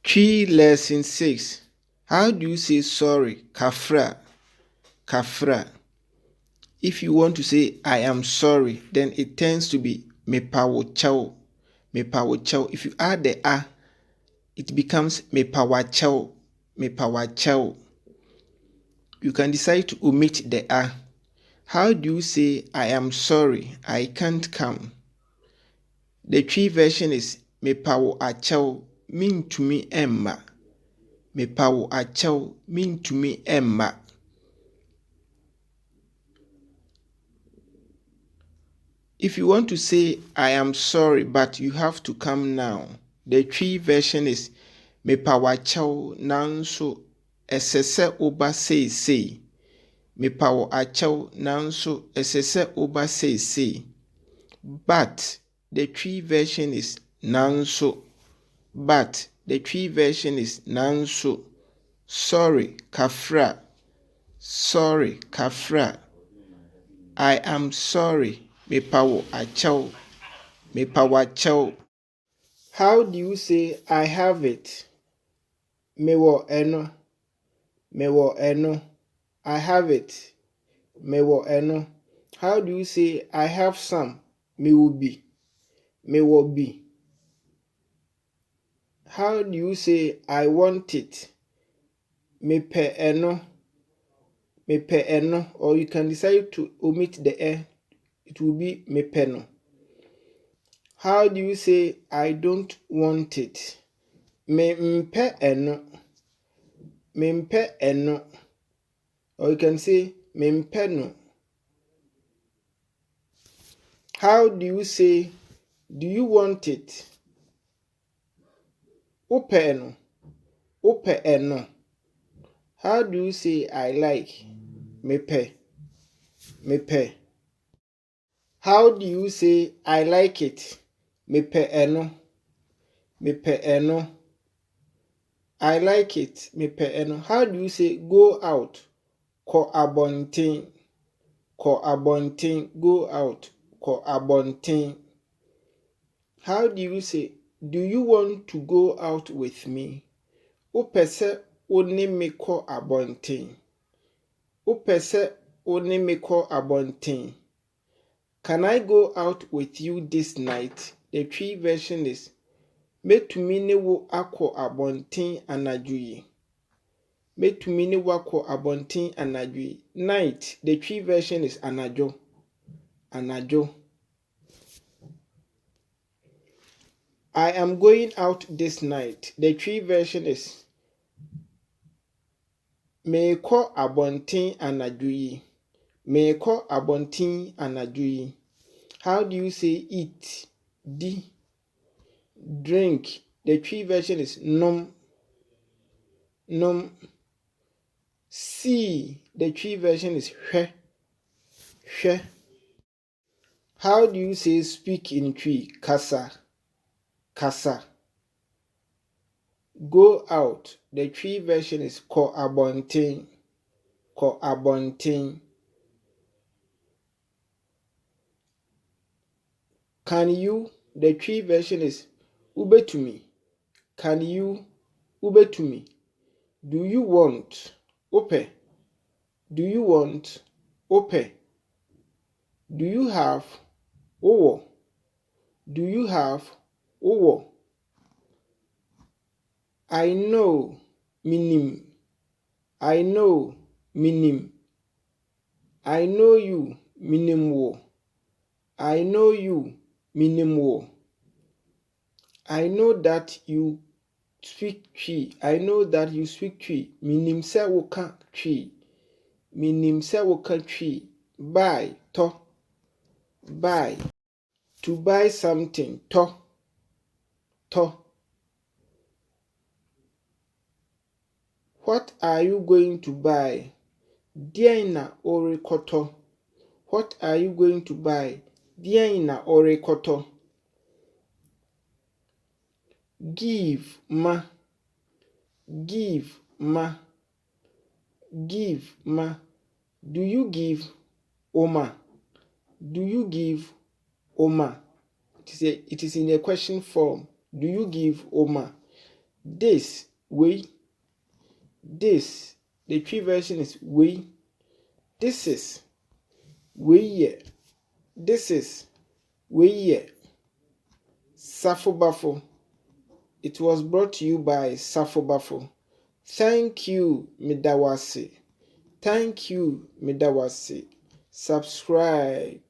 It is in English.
Twi Lesson 6. How do you say sorry? Kafra. Kafra. If you want to say I am sorry, then it tends to be mepawochao. Mepawochao. If you add the a, it becomes mepawachao. Mepawachao. You can decide to omit the a. How do you say I am sorry? I can't come. The Twi version is mepawoachao. Mean to me emma. Mepawoachao. Mean to me emma. If you want to say, I am sorry, but you have to come now, the Twi version is mepawachaw nanso esese oba say. Mepawachaw nanso esese oba say. But the Twi version is nanso. But the Twi version is nanso. Sorry, kafra. Sorry, kafra. I am sorry. Mepawachaw. Mepawachaw. How do you say I have it? Mewo eno. Mewo eno. I have it. Mewo eno. How do you say I have some? Mewo bi. Mewo bi. How do you say I want it? Mepe eno. Mepe eno. Or you can decide to omit the e. It will be mepeno. How do you say I don't want it? Me mpe eno. Me mpe eno. Or you can say me mpe no. How do you say do you want it? Upe eno. Upe eno. How do you say I like? Mepe. Mepe. How do you say I like it? Mepe eno. Mepe eno. I like it. Mepe eno. How do you say go out? Ko abontin. Ko abontin. Go out. Ko abontin. How do you say do you want to go out with me? Upese oni me ko abontin. Upese oni me ko abontin. Can I go out with you this night? The Twi version is metumi ne wo akọ abontin anadwo yi. Metumi ne wo akọ abontin anadwo yi. Night, the Twi version is anadwo. Anadwo. I am going out this night. The Twi version is meekọ abontin anadwo yi. Meekọ abontin anadwo yi. How do you say eat? Di. Drink. The Twi version is nom. Nom. See. The Twi version is hwe. Hwe. How do you say speak in Twi? Kasa. Kasa. Go out. The Twi version is ko abontin. Ko abontin. Can you? The Twi version is ubetumi. Can you? Ubetumi. Do you want? Ope. Do you want? Ope. Do you have? Owo. Do you have? Owo. I know. Minim. I know. Minim. I know you. Minim wo. I know you. Minim wo. I know that you speak Twi. I know that you speak Twi. Minim se woka Twi. Minim se woka Twi. Buy. To. Buy. To buy something. To. To. What are you going to buy? Diana orekoto. What are you going to buy? Diana orekoto. Give ma. Give ma. Give ma. Do you give Oma? Do you give Oma? It is in a question form. Do you give Oma? This, we. This, the Twi version is we. This is, we. This is, we. Sarfo Baffoe. It was brought to you by Sarfo Baffoe. Thank you, Midawasi. Thank you, Midawasi. Subscribe.